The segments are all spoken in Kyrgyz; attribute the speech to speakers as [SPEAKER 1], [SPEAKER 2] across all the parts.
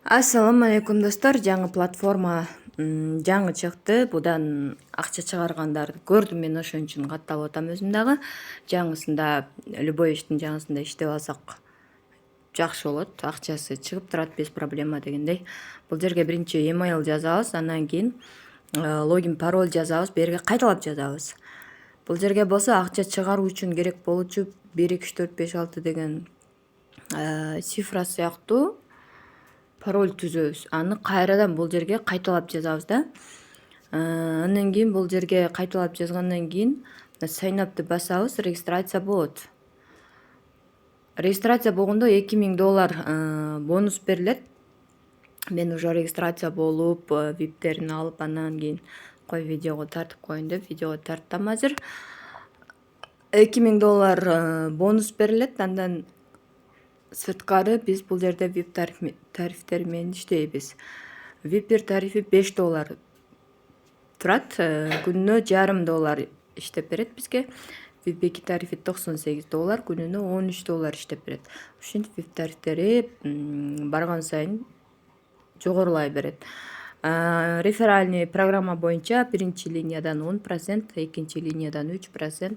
[SPEAKER 1] Ассаламу алейкум достор. Жаңы платформа жаңы чыкты. Будан акча чыгаргандарды көрдүм, мен ошон үчүн каттап атам өзүм дагы. Жаңысында любой иштин жаңысында иштеп алсак жакшы болот. Акчасы чыгып турат без проблема дегендей. Бул жерге биринчи email жазабыз, андан кийин логин пароль жазабыз, берге кайталап жазабыз. Бул жерге болсо акча чыгаруу үчүн керек болчу 1 2 3 4 5 6 деген цифра сыяктуу пароль түзөбүз. Аны кайрадан бул жерге кайталап жазабыз да. Андан кийин бул жерге кайталап жазгандан кийин sign up'ты басабыз, регистрация болот. Регистрация болгондо $2000 бонус берилет. Мен уже регистрация болуп, виптерин алып, андан кийин кой видеого тартып коеюн деп видеого тарттым азыр. $2000 бонус берилет. Андан сырткары биз бул жерде VIP тарифтери менен иштейбиз. VIP тарифи $5 турат. Күнүнө $0.5 иштеп берет бизге. VIP 2 тарифи $98, күнүнө $13 иштеп берет. Ушинтип VIP тарифтери барган сайын жогорулай берет. Реферальный программа боюнча биринчи линиядан 10%, экинчи линиядан 3%,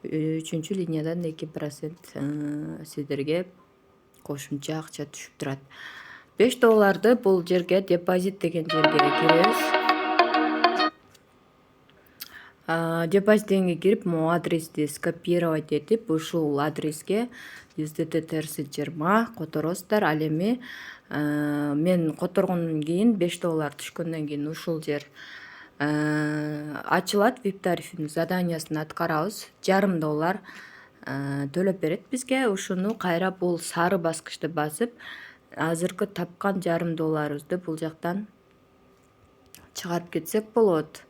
[SPEAKER 1] үчүнчү линиядан 2% сиздерге кошумча акча түшүп турат. $5 бул жерге депозит деген жерге киребиз. Депозит дегенге кирип, могу адрести скопировать этип, ушул адреске USDT терси 20 которосуздар. Ал эми мен которгондон кийин $5 түшкөндөн кийин ушул жер ачылат. VIP тарифинин заданиясын аткарабыз. $0.5 төлөп берет бизге. Ушуну кайра бул сары баскычты басып, азыркы тапкан $0.5 бул жактан чыгарып кетсек болот.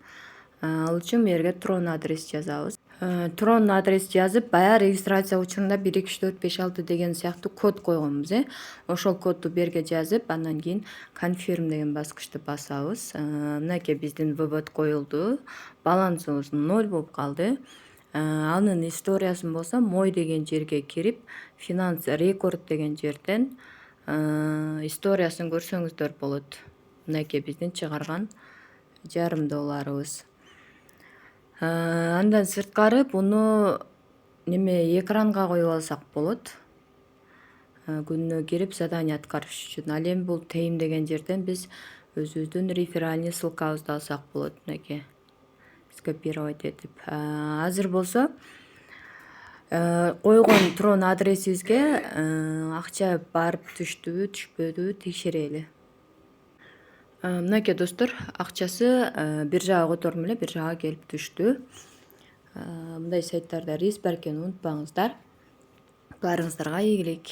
[SPEAKER 1] Ал үчүн берге Tron адрес жазабыз. Tron адрес жазып, баягы регистрация учурунда 1 2 3 4 5 6 деген сыяктуу код койгонбуз. Ошол кодду берге жазып, андан кийин confirm деген баскычты басабыз. Мынакей биздин вывод коюлду. Балансыбыз 0 болуп калды. Анын историясын болсо мой деген жерге кирип, финанс рекорд деген жерден историясын көрсөңүздөр болот. Мынакей биздин чыгарган $0.5. Андан сырткары буну экранга коюп алсак болот. Күнүнө кирип задание аткарыш үчүн. Ал эми бул тейм деген жерден биз өзүбүздүн реферальный ссылкабызды алсак болот. Мынакей скопировать этип. Азыр болсо койгон Tron адресибизге акча барып түштүбү, түшпөдүбү текшерели. Мынакей достор, акчасы бир жага котордум эле, бир жага келип түштү. Мындай сайттарда риск бар экенин унутпаңыздар. Баарыңыздарга ийгилик.